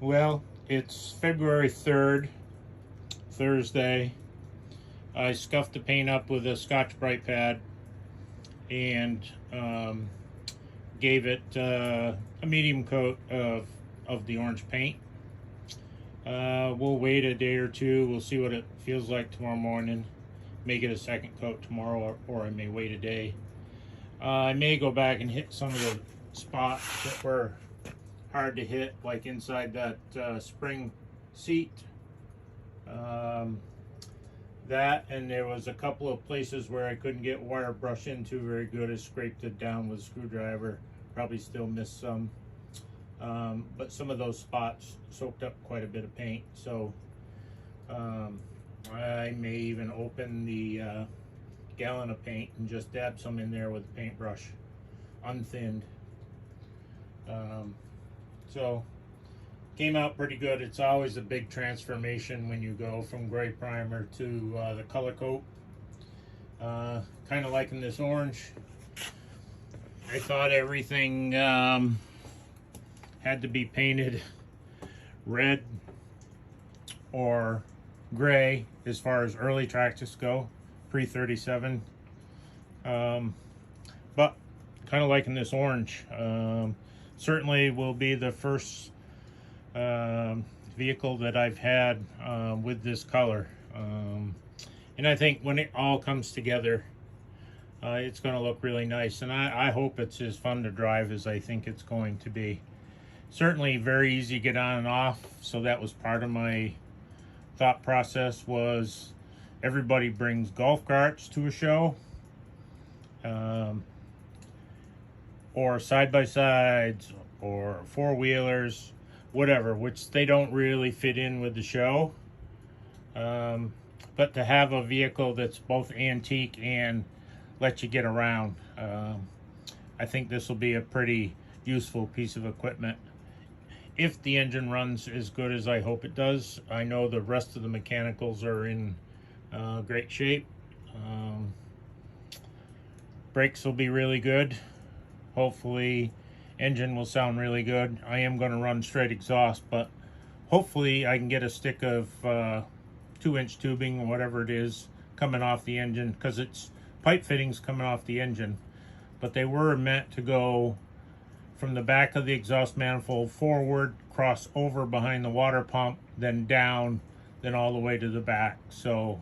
Well, it's February 3rd, Thursday. I scuffed the paint up with a Scotch Brite pad and gave it a medium coat of the orange paint. We'll wait a day or two. We'll see what it feels like tomorrow morning. May get a second coat tomorrow, or I may wait a day. I may go back and hit some of the spots that were hard to hit, like inside that spring seat. That, and there was a couple of places where I couldn't get wire brush into very good. I scraped it down with a screwdriver. Probably still missed some. But some of those spots soaked up quite a bit of paint. So I may even open the gallon of paint and just dab some in there with a paintbrush, unthinned. So came out pretty good. It's always a big transformation when you go from gray primer to the color coat. Kind of liking this orange. I thought everything had to be painted red or gray as far as early tractors go, pre-37. But kind of liking this orange. Certainly will be the first vehicle that I've had with this color. And I think when it all comes together, it's going to look really nice. And I hope it's as fun to drive as I think it's going to be. Certainly very easy to get on and off. So that was part of my thought process, was everybody brings golf carts to a show. Or side-by-sides or four-wheelers, whatever, which they don't really fit in with the show. But to have a vehicle that's both antique and let you get around, I think this will be a pretty useful piece of equipment. If the engine runs as good as I hope it does. I know the rest of the mechanicals are in great shape. Brakes will be really good. Hopefully engine will sound really good. I am going to run straight exhaust, but hopefully I can get a stick of 2-inch tubing or whatever it is coming off the engine, because it's pipe fittings coming off the engine, but they were meant to go from the back of the exhaust manifold forward, cross over behind the water pump, then down, then all the way to the back. So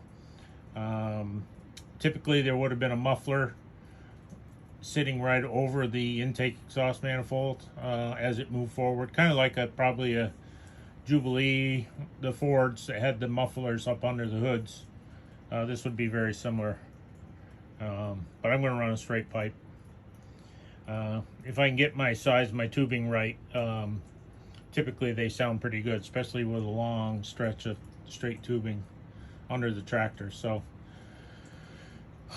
typically there would have been a muffler sitting right over the intake exhaust manifold as it moved forward, kind of like probably a Jubilee, the Fords that had the mufflers up under the hoods. This would be very similar, but I'm going to run a straight pipe. If I can get my size, my tubing right, typically they sound pretty good, especially with a long stretch of straight tubing under the tractor. So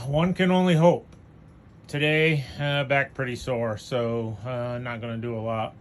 one can only hope. Today, back pretty sore, so not going to do a lot.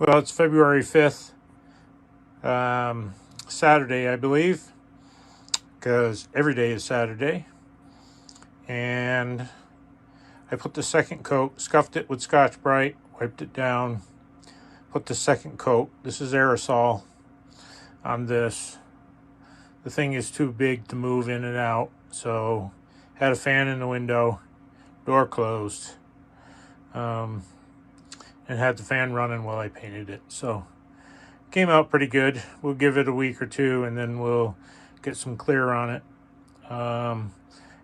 Well, it's February 5th, Saturday, I believe, because every day is Saturday. And I put the second coat, scuffed it with Scotch Brite, wiped it down, put the second coat. This is aerosol on this. The thing is too big to move in and out, so had a fan in the window, door closed, and had the fan running while I painted it. So came out pretty good. We'll give it a week or two and then we'll get some clear on it.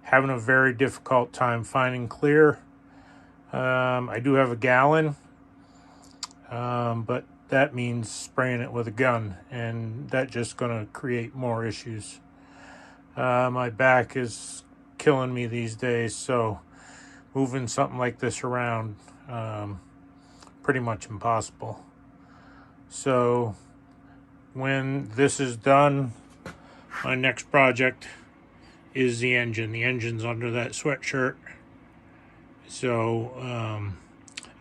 Having a very difficult time finding clear. I do have a gallon, but that means spraying it with a gun, and that's just going to create more issues. My back is killing me these days, so moving something like this around, pretty much impossible. So when this is done, my next project is the engine. The engine's under that sweatshirt. So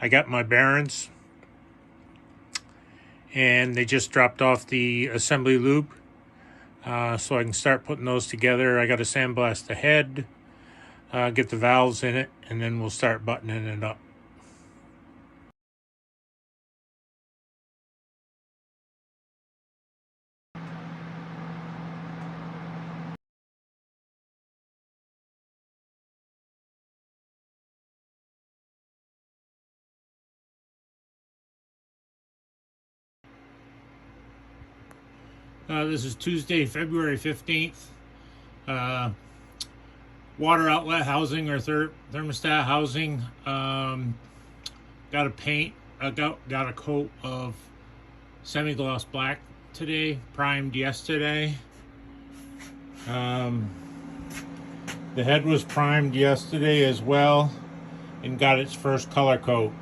I got my bearings, and they just dropped off the assembly loop, so I can start putting those together. I got to sandblast the head, get the valves in it, and then we'll start buttoning it up. This is Tuesday, February 15th. Water outlet housing or thermostat housing. Got a paint. Got a coat of semi-gloss black today. Primed yesterday. The head was primed yesterday as well, and got its first color coat.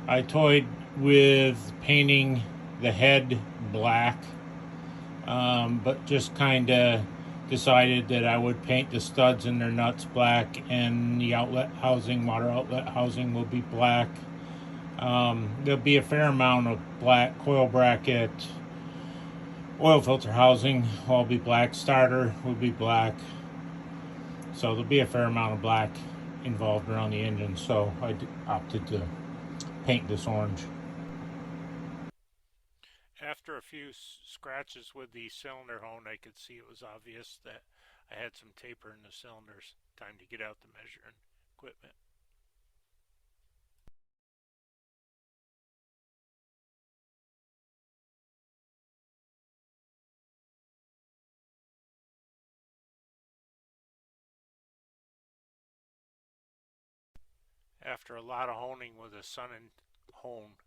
I toyed with painting the head black, but just kind of decided that I would paint the studs and their nuts black, and the outlet housing, water outlet housing, will be black. There'll be a fair amount of black. Coil bracket, oil filter housing will all be black. Starter will be black. So there'll be a fair amount of black involved around the engine, so I opted to paint this orange. After a few scratches with the cylinder hone, I could see it was obvious that I had some taper in the cylinders. Time to get out the measuring equipment. After a lot of honing with a sun and hone,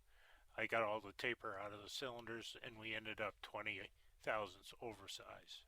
I got all the taper out of the cylinders, and we ended up 20 thousandths oversize.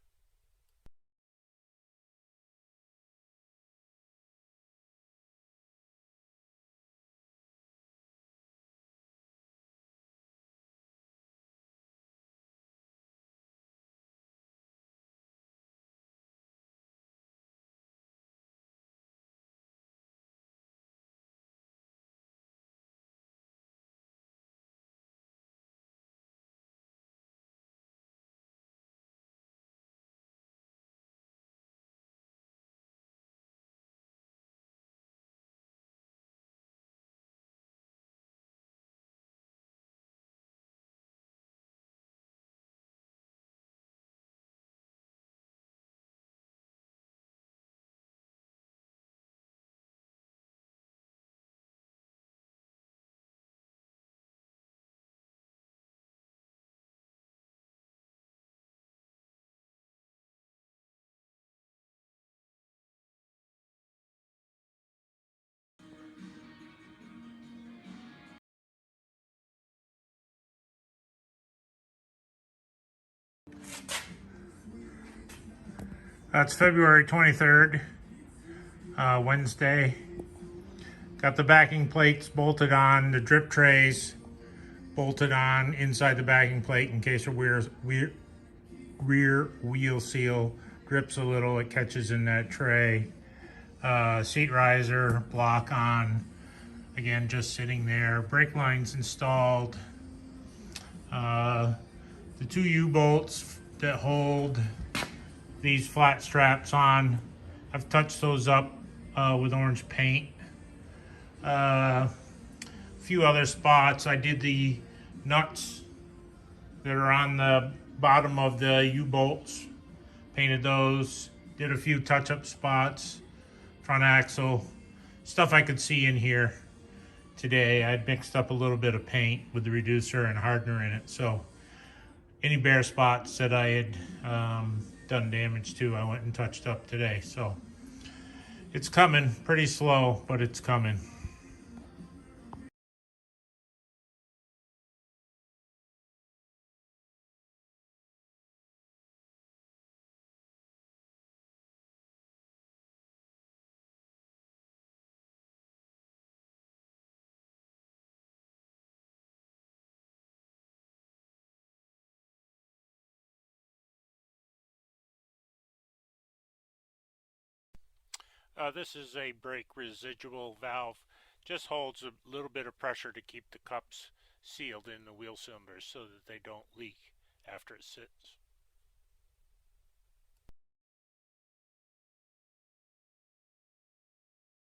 That's February 23rd, Wednesday. Got the backing plates bolted on, the drip trays bolted on inside the backing plate in case the rear wheel seal drips a little, it catches in that tray. Seat riser block on, again just sitting there. Brake lines installed. The two U-bolts that hold these flat straps on, I've touched those up with orange paint. A few other spots, I did the nuts that are on the bottom of the U-bolts, painted those, did a few touch-up spots, front axle, stuff I could see in here today. I mixed up a little bit of paint with the reducer and hardener in it, so any bare spots that I had done damage to, I went and touched up today. So it's coming, pretty slow, but it's coming. This is a brake residual valve. Just holds a little bit of pressure to keep the cups sealed in the wheel cylinders so that they don't leak after it sits.